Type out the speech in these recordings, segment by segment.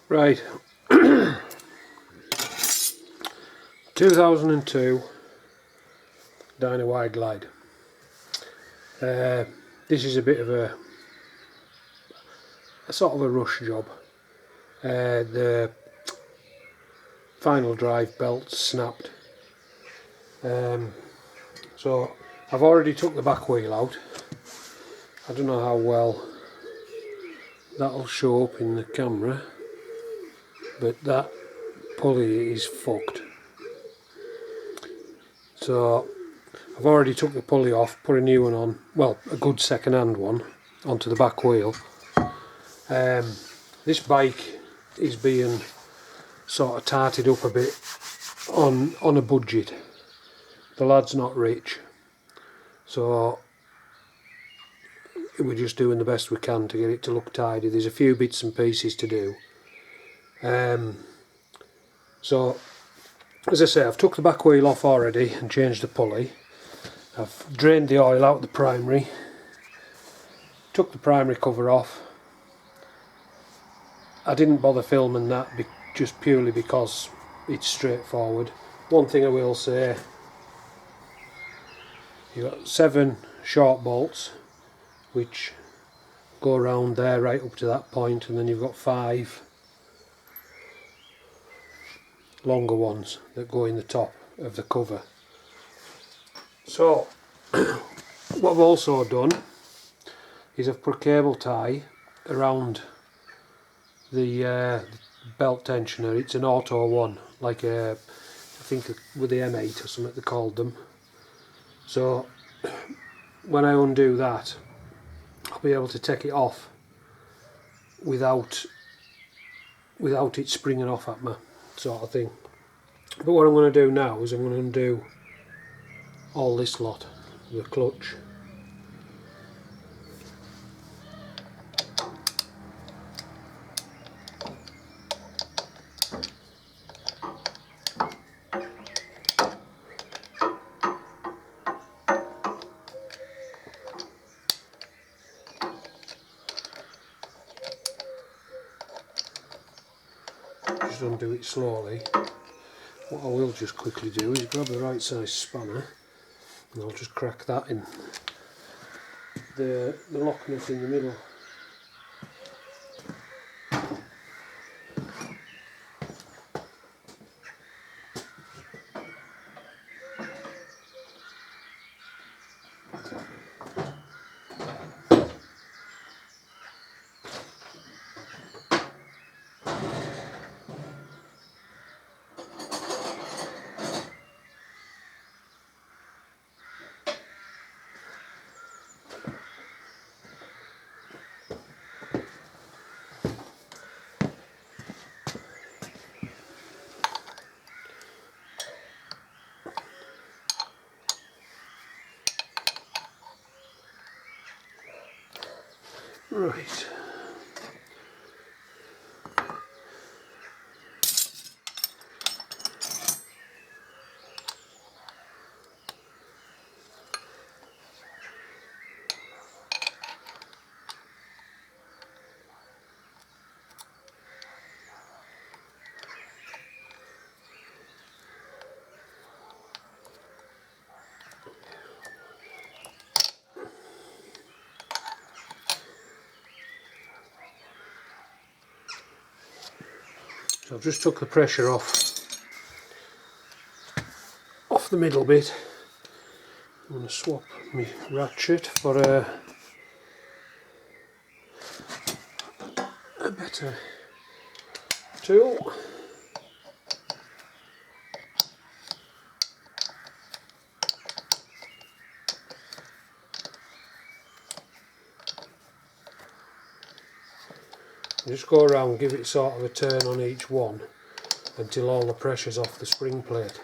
Right, 2002 Dyna Wide Glide. This is a bit of a sort of a rush job. The final drive belt snapped, so I've already took the back wheel out. I don't know how well that'll show up in the camera, but that pulley is fucked. So I've already took the pulley off, put a new one on, well, a good second-hand one, onto the back wheel. This bike is being sort of tarted up a bit on a budget. The lad's not rich, so we're just doing the best we can to get it to look tidy. There's a few bits and pieces to do. So as I say, I've took the back wheel off already and changed the pulley. I've drained the oil out of the primary, took the primary cover off. I didn't bother filming that just purely because it's straightforward. One thing I will say, you've got 7 short bolts which go around there right up to that point, and then you've got 5 longer ones that go in the top of the cover. So what I've also done is I've put a cable tie around the belt tensioner. It's an auto one, like I think with the M8 or something they called them. So when I undo that, I'll be able to take it off without it springing off at me, sort of thing. But what I'm going to do now is I'm going to undo all this lot, the clutch. Just undo it slowly. What I will just quickly do is grab the right size spanner and I'll just crack that in the lock nut in the middle. Right. So I've just took the pressure off the middle bit. I'm going to swap my ratchet for a better tool. Just go around, give it sort of a turn on each one until all the pressure's off the spring plate.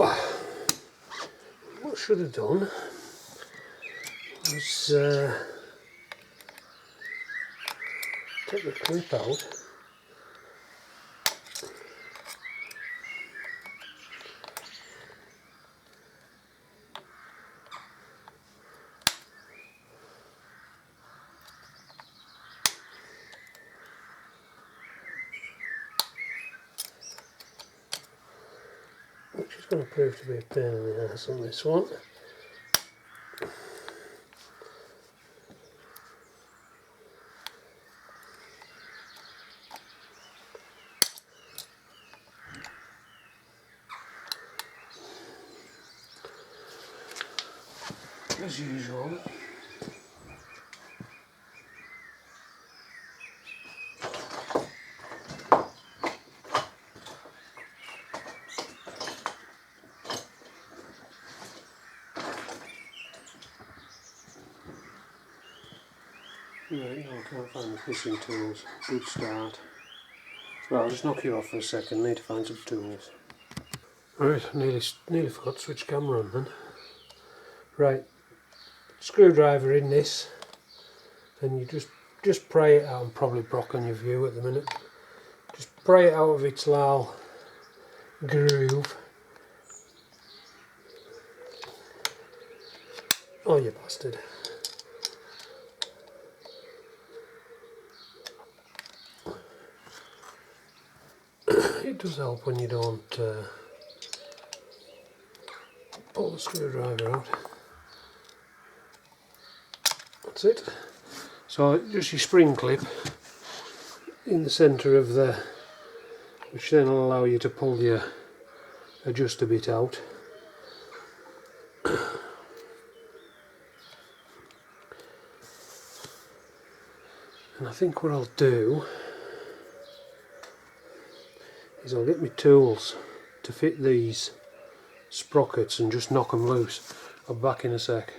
what I should have done was take the clip out. Which is going to prove to be a pain in the ass on this one. As usual. Right, no, I can't find the fishing tools. Good start. Right, I'll just knock you off for a second, need to find some tools. Right, nearly forgot to switch camera on then. Right, screwdriver in this, and you just pry it out. I'm probably block on your view at the minute. Just pry it out of its little groove. Oh, you bastard. It does help when you don't pull the screwdriver out. That's it. So just your spring clip in the centre of the, which then will allow you to pull your adjuster bit out. And I think what I'll do is I'll get my tools to fit these sprockets and just knock them loose. I'll be back in a sec.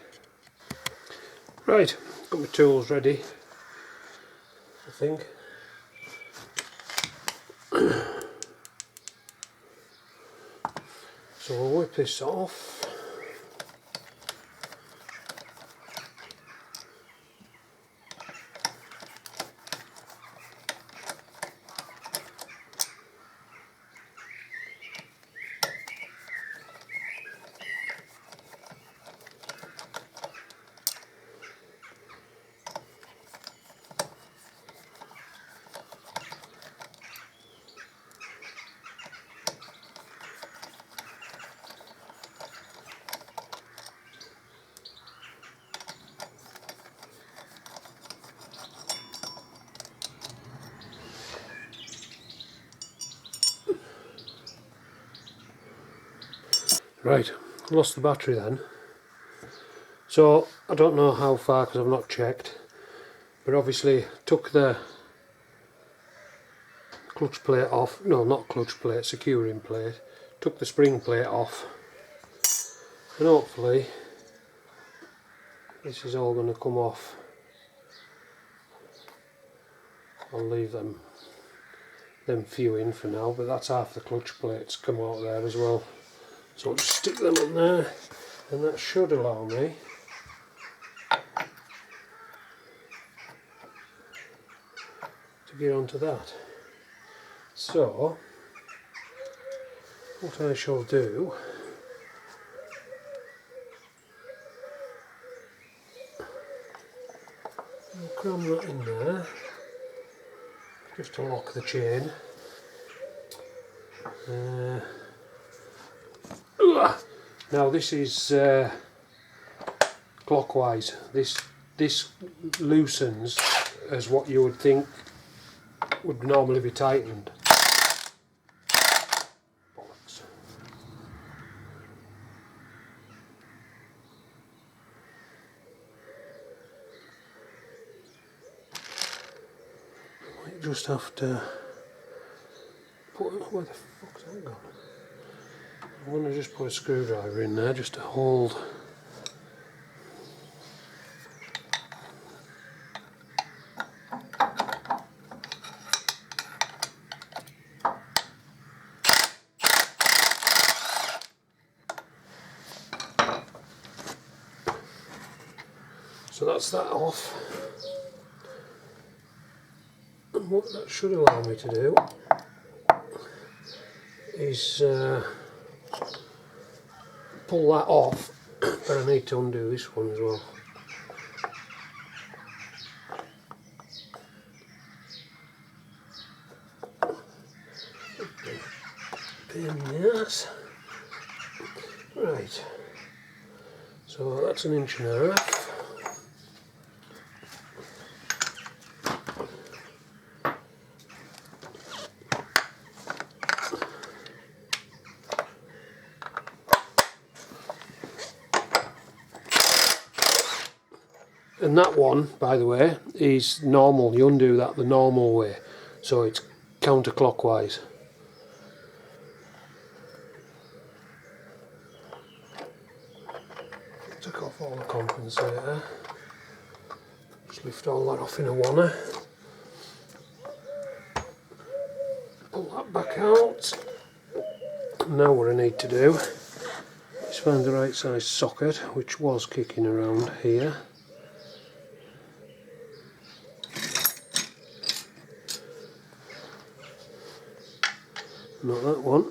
Right, got my tools ready, I think. So we'll whip this off. Right, lost the battery then. So I don't know how far because I've not checked, but obviously took the clutch plate off, no, not clutch plate, securing plate, took the spring plate off, and hopefully this is all going to come off. I'll leave them few in for now, but that's half the clutch plates come out there as well. So I'll just stick them on there, and that should allow me to get onto that. So what I shall do, I'll cram that in there just to lock the chain. Now this is clockwise. This loosens as what you would think would normally be tightened. Bollocks. Might just have to put, where the fuck's that gone? I'm going to just put a screwdriver in there just to hold. So that's that off. And what that should allow me to do is pull that off, but I need to undo this one as well. Pain in the ass. Right, so that's 1.5 inches. And that one, by the way, is normal. You undo that the normal way, so it's counterclockwise. Took off all the compensator. Just lift all that off in a wanna. Pull that back out. Now what I need to do is find the right size socket, which was kicking around here. Not that one.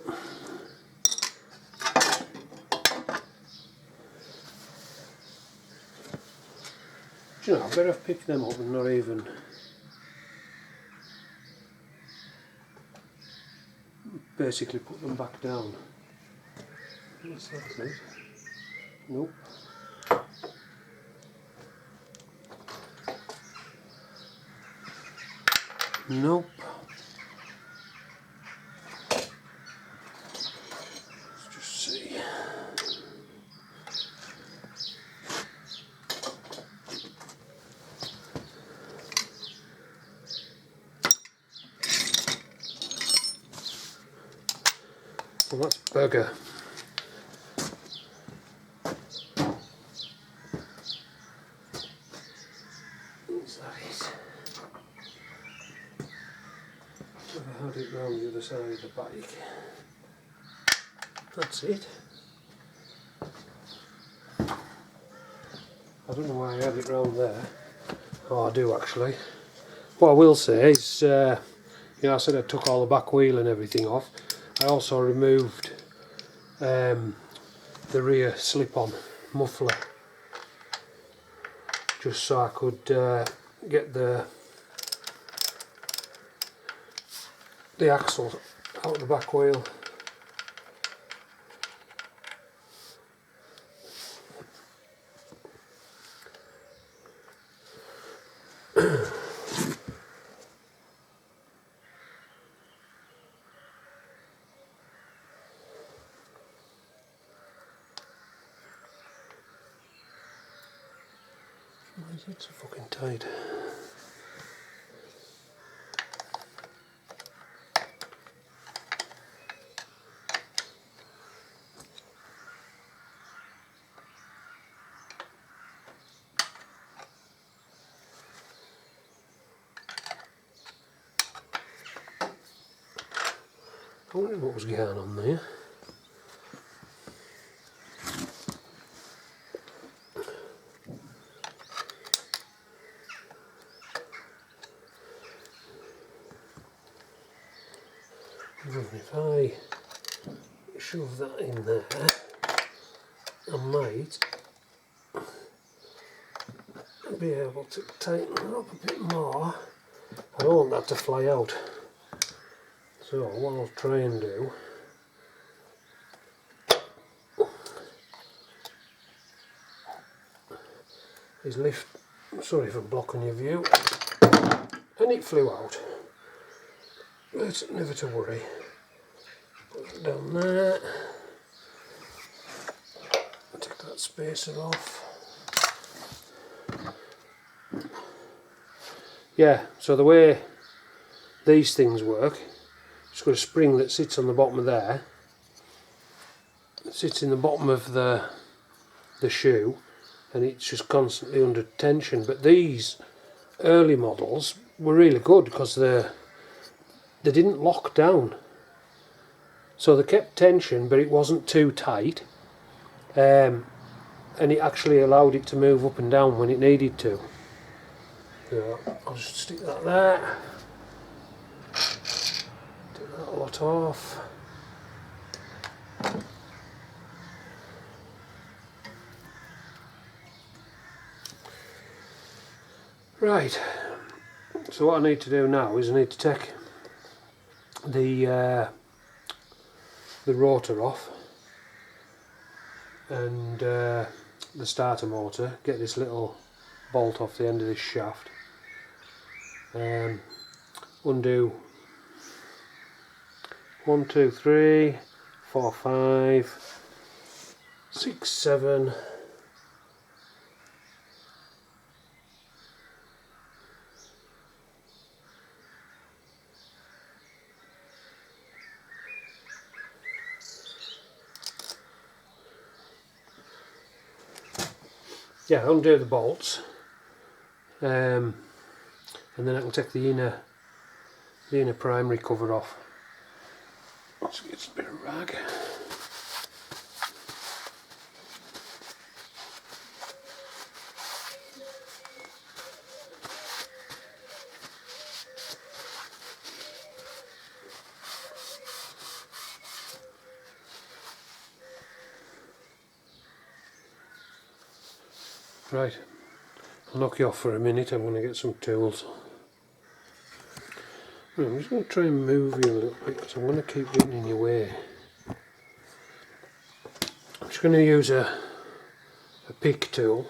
Do you know, I better have picked them up and not even basically put them back down. Yes, that's it. Nope. Nope. Let's just see. Well, that's bugger. What's that is? I've had it round the other side of the bike. That's it. I don't know why I had it round there. Oh, I do actually. What I will say is, you know, I said I took all the back wheel and everything off. I also removed the rear slip-on muffler, just so I could get the axle out of the back wheel. Why is it so fucking tight? I wonder what was going on there. If I shove that in there, I might be able to tighten it up a bit more. I don't want that to fly out. So what I'll try and do is lift, sorry for blocking your view, and it flew out. But never to worry. Put it down there. Take that spacer off. Yeah, so the way these things work, it's got a spring that sits on the bottom of there. It sits in the bottom of the shoe, and it's just constantly under tension. But these early models were really good because they didn't lock down, so they kept tension, but it wasn't too tight. and it actually allowed it to move up and down when it needed to. So I'll just stick that there, take that lot off. Right, so what I need to do now is I need to take the rotor off and the starter motor, get this little bolt off the end of this shaft, undo 1, 2, 3, 4, 5, 6, 7, yeah, undo the bolts, and then I can take the inner primary cover off. Let's get a bit of rag. Right, I'll knock you off for a minute. I'm going to get some tools. Right, I'm just going to try and move you a little bit because I'm going to keep getting in your way. I'm just going to use a pick tool,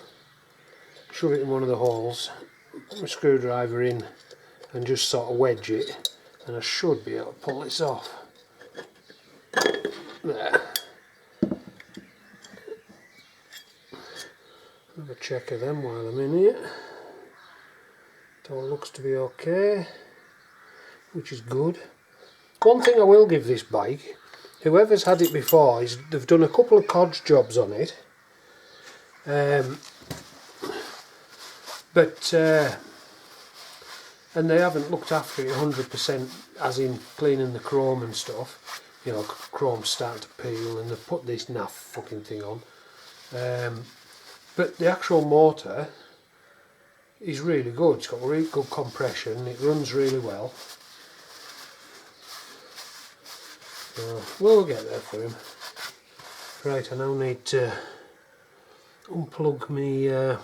shove it in one of the holes, put my screwdriver in and just sort of wedge it, and I should be able to pull this off. There. Have a check of them while I'm in here. It all looks to be okay, which is good. One thing I will give this bike, whoever's had it before, is they've done a couple of codge jobs on it, and they haven't looked after it 100%, as in cleaning the chrome and stuff. You know, chrome's starting to peel, and they've put this naff fucking thing on. But the actual motor is really good. It's got really good compression. It runs really well. We'll get there for him. Right, I now need to unplug me I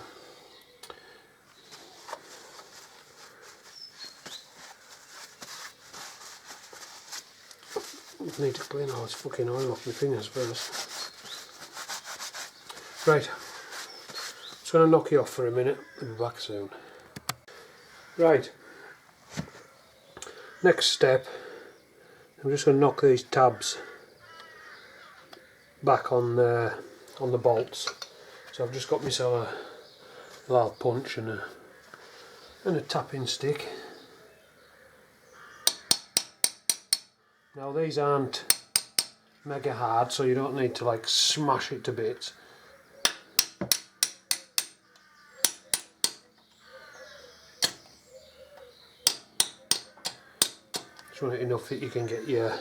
need to clean all this fucking oil off my fingers first. Right, just going to knock you off for a minute. I'll be back soon. Right, next step, I'm just going to knock these tabs back on the bolts. So I've just got myself a large punch and a tapping stick. Now these aren't mega hard, so you don't need to like smash it to bits. Just want it enough that you can get your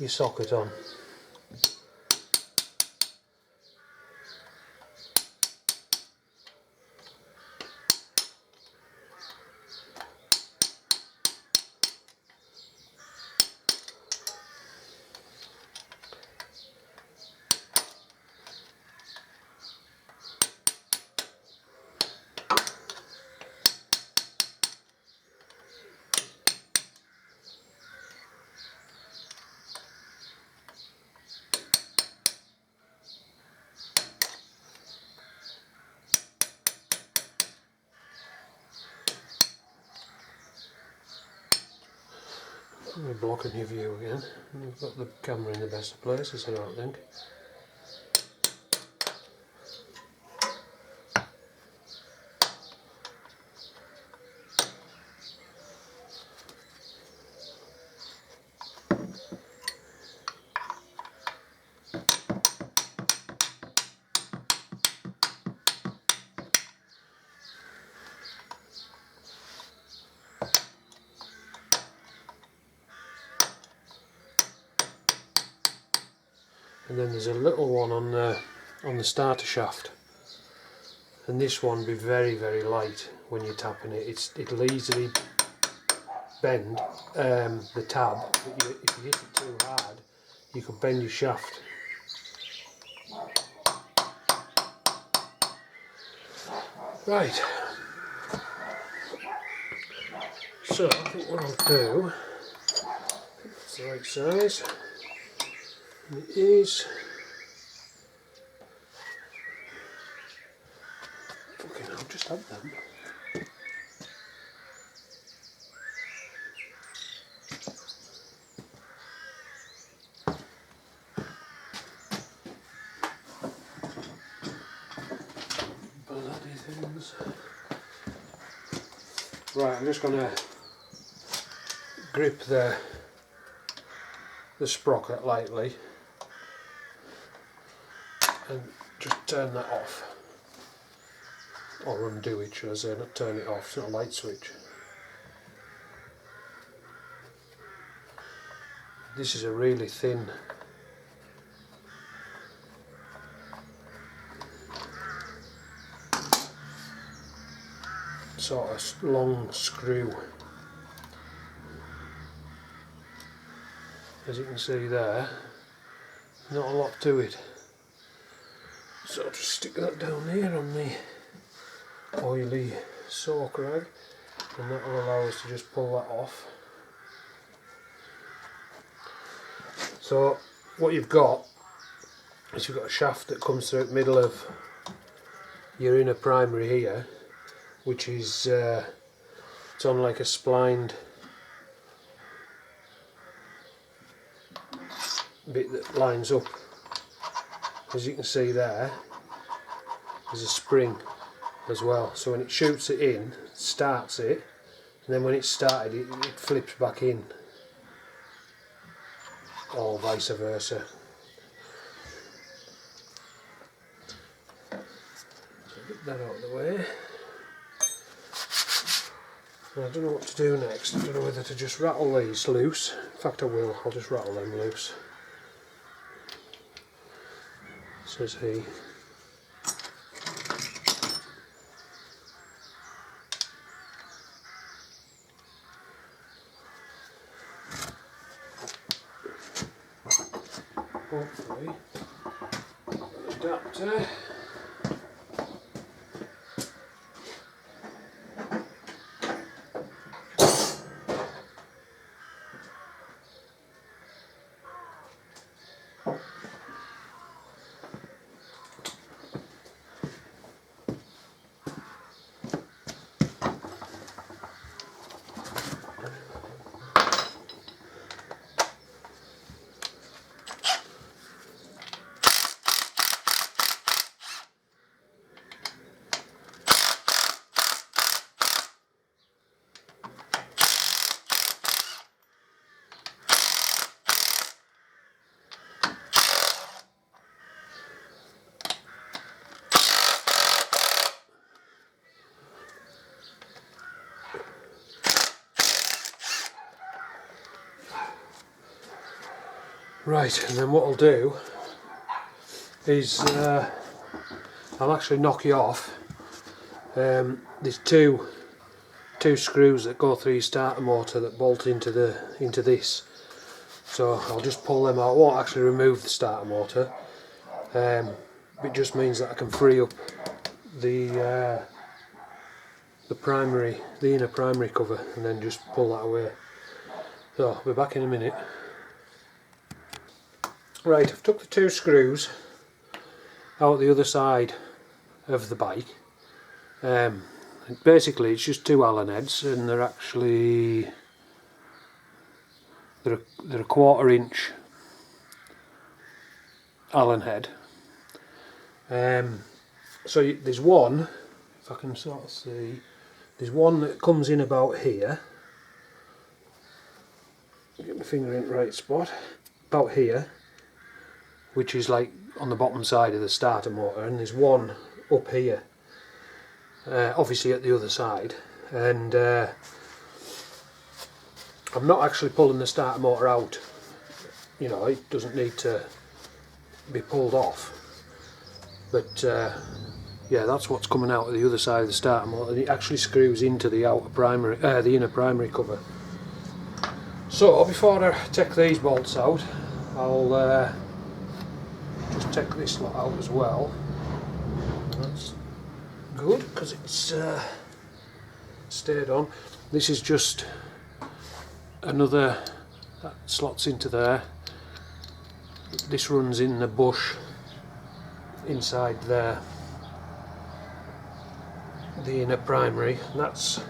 socket on. We're blocking your view again. We've got the camera in the best of places, I don't think. And then there's a little one on on the starter shaft, and this one be very, very light when you're tapping it. It'll easily bend the tab, but if you hit it too hard you could bend your shaft. Right, so I think what I'll do, it's the right size, and it is. Fucking hell, just had them. Bloody things. Right, I'm just going to grip the sprocket lightly and just turn that off, or undo it, should I say, not turn it off, it's not a light switch. This is a really thin sort of long screw. As you can see there, not a lot to it. So I'll just stick that down here on the oily soak rag, and that will allow us to just pull that off. So what you've got is you've got a shaft that comes through the middle of your inner primary here, which is it's on like a splined bit that lines up. As you can see there, there's a spring as well, so when it shoots it in, starts it, and then when it's started it flips back in, or vice versa. So get that out of the way. I don't know what to do next. I don't know whether to just rattle these loose. In fact I will, I'll just rattle them loose. Says he. Hopefully, adapter. Right, and then what I'll do is I'll actually knock you off. There's two screws that go through your starter motor that bolt into this. So I'll just pull them out. I won't actually remove the starter motor. It just means that I can free up the inner primary cover, and then just pull that away. So I'll be back in a minute. Right, I've took the two screws out the other side of the bike. Basically it's just two Allen heads, and they're actually they're a 1/4 inch Allen head. So there's one, if I can sort of see, there's one that comes in about here. Get my finger in the right spot, about here, which is like on the bottom side of the starter motor, and there's one up here, obviously at the other side, and I'm not actually pulling the starter motor out, you know, it doesn't need to be pulled off. But yeah, that's what's coming out of the other side of the starter motor, and it actually screws into the outer primary, the inner primary cover. So before I take these bolts out, I'll just take this lot out as well. That's good because it's stayed on. This is just another that slots into there. This runs in the bush inside there, the inner primary, and that's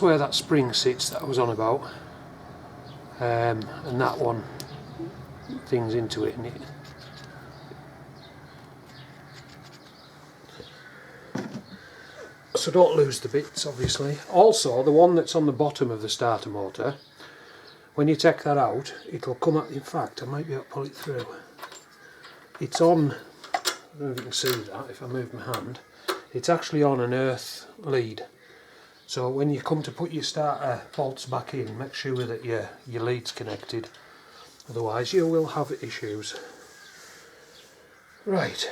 where that spring sits that I was on about, and that one things into it, and so don't lose the bits obviously. Also the one that's on the bottom of the starter motor, when you take that out it'll come out, in fact I might be able to pull it through, it's on, I don't know if you can see that if I move my hand, it's actually on an earth lead. So when you come to put your starter bolts back in, make sure that your lead's connected, otherwise you will have issues. Right,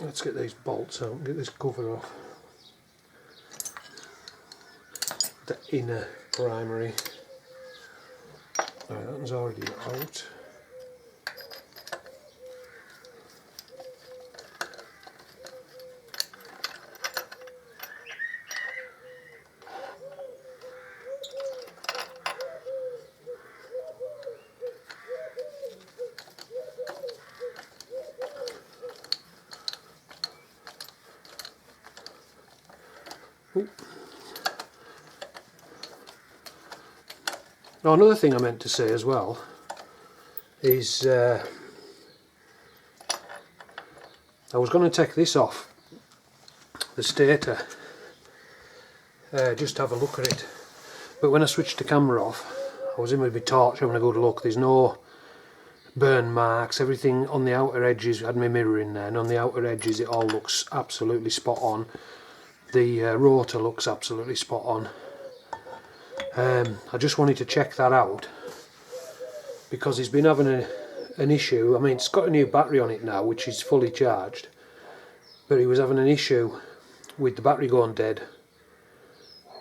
let's get these bolts out and get this cover off. The inner primary. Right, that one's already out. Now another thing I meant to say as well is I was going to take this off the stator, just have a look at it, but when I switched the camera off I was in with my torch having a good look. There's no burn marks, everything on the outer edges, I had my mirror in there, and on the outer edges it all looks absolutely spot on. The rotor looks absolutely spot on. I just wanted to check that out because he's been having an issue. I mean, it's got a new battery on it now which is fully charged, but he was having an issue with the battery going dead.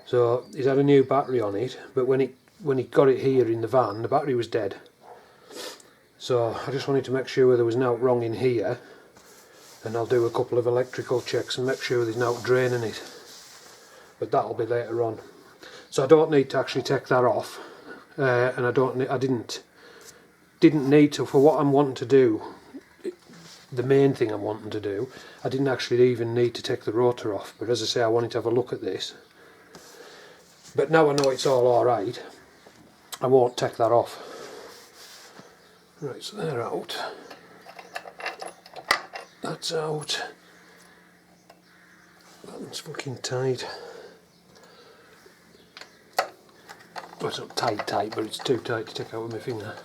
So he's had a new battery on it, but when he got it here in the van, the battery was dead. So I just wanted to make sure there was nothing wrong in here, and I'll do a couple of electrical checks and make sure there's nothing draining it, but that'll be later on. So I don't need to actually take that off, and I didn't need to for what I'm wanting to do. The main thing I'm wanting to do, I didn't actually even need to take the rotor off, but as I say, I wanted to have a look at this. But now I know it's all alright, I won't take that off. Right, so they're out. That's out. That one's fucking tight. Well, it's not tight, but it's too tight to take out with my finger.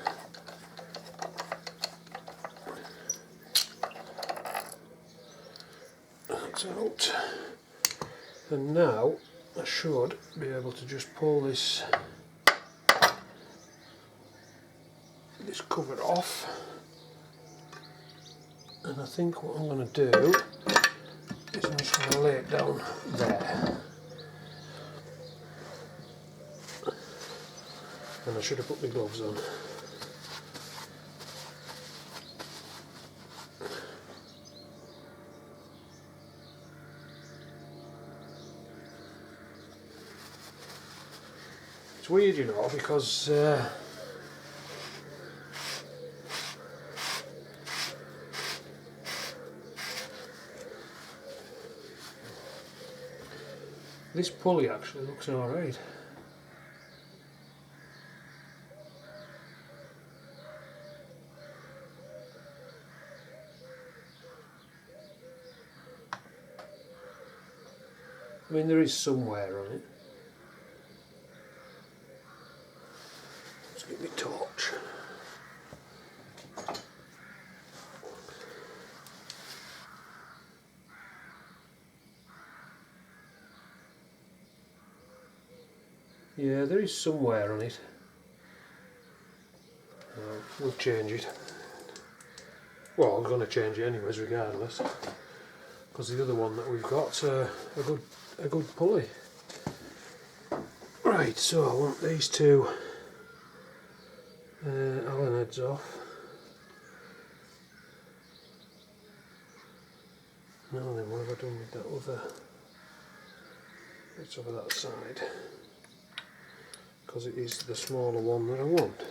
That's out. And now I should be able to just pull this cover off. And I think what I'm going to do is I'm just going to lay it down there. And I should have put my gloves on. It's weird, you know, because this pulley actually looks alright. I mean, there is some wear on it. Let's get my torch. Yeah, there is some wear on it. We'll change it. Well, I'm going to change it anyways regardless, because the other one that we've got's a good pulley. Right, so I want these two Allen heads off. Now then, what have I done with that other? It's over that side, because it is the smaller one that I want.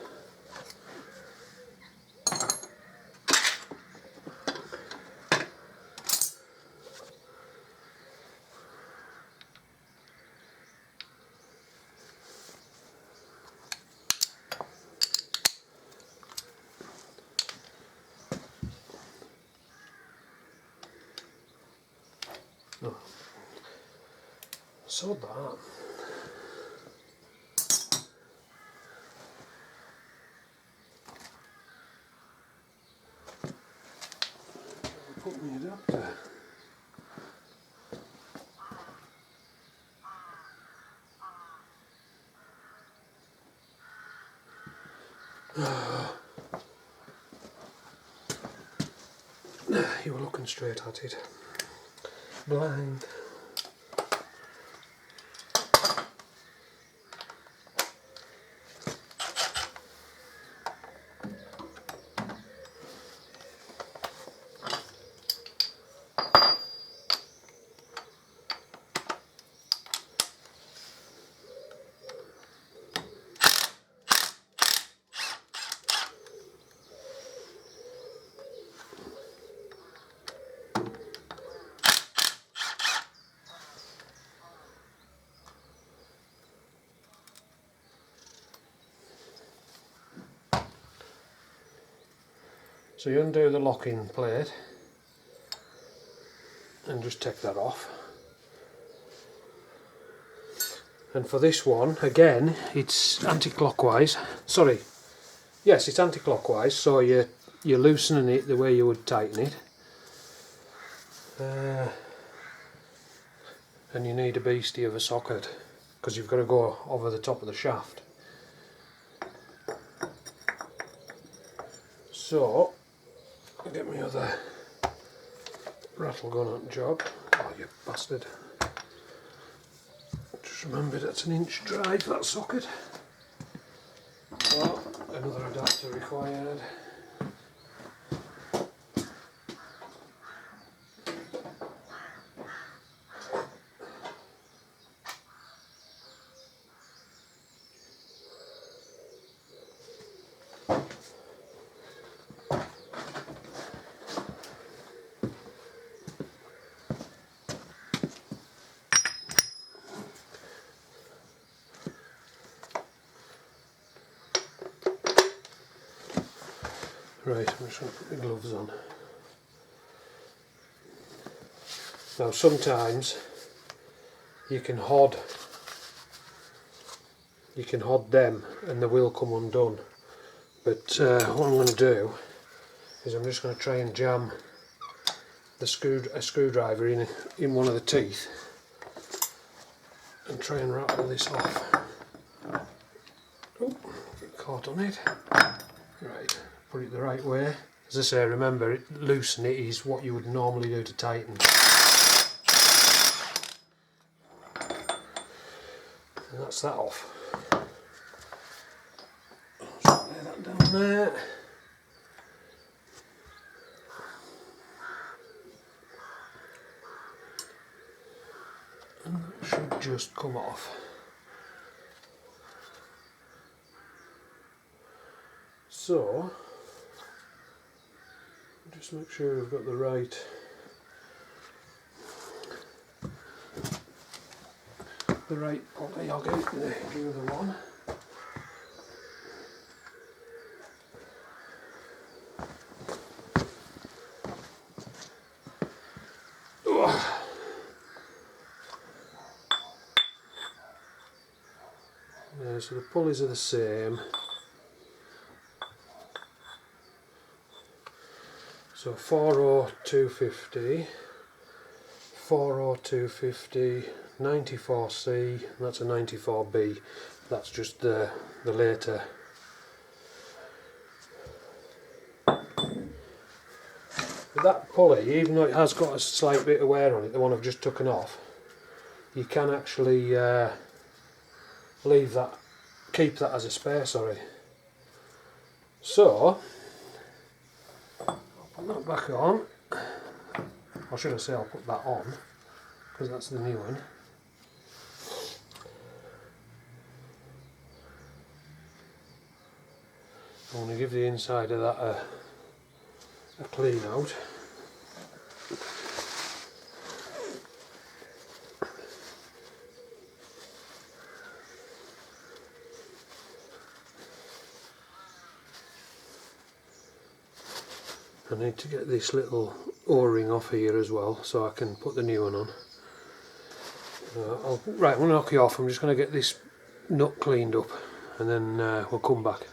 Oh, sod that. Put my adapter. You were looking straight at it. Blind. So you undo the locking plate and just take that off. And for this one, again, it's anti-clockwise. Sorry, yes, it's anti-clockwise. So you're loosening it the way you would tighten it. And you need a beastie of a socket because you've got to go over the top of the shaft. So I'll get my other rattle gun on job. Oh, you bastard. Just remember that's an inch drive, that socket. Oh, another adapter required. Right, I'm just going to put the gloves on. Now sometimes you can hod them and they will come undone, but what I'm going to do is I'm just going to try and jam a screwdriver in one of the teeth and try and rattle this off. Oh, get caught on it. Right. Put it the right way. As I say, remember, loosen it is what you would normally do to tighten. And that's that off. Just lay that down there. And that should just come off. So, just make sure we've got the right pulley. I'll get the other one. Yeah, so the pulleys are the same. So 40250, 40250, 94C, and that's a 94B. That's just the later. that pulley, even though it has got a slight bit of wear on it, the one I've just taken off, you can actually leave that, keep that as a spare, sorry. So, I'll put that back on, or should I say I'll put that on, because that's the new one. I want to give the inside of that a clean out. I need to get this little O-ring off here as well so I can put the new one on. Right, I'm going to knock you off. I'm just going to get this nut cleaned up and then we'll come back.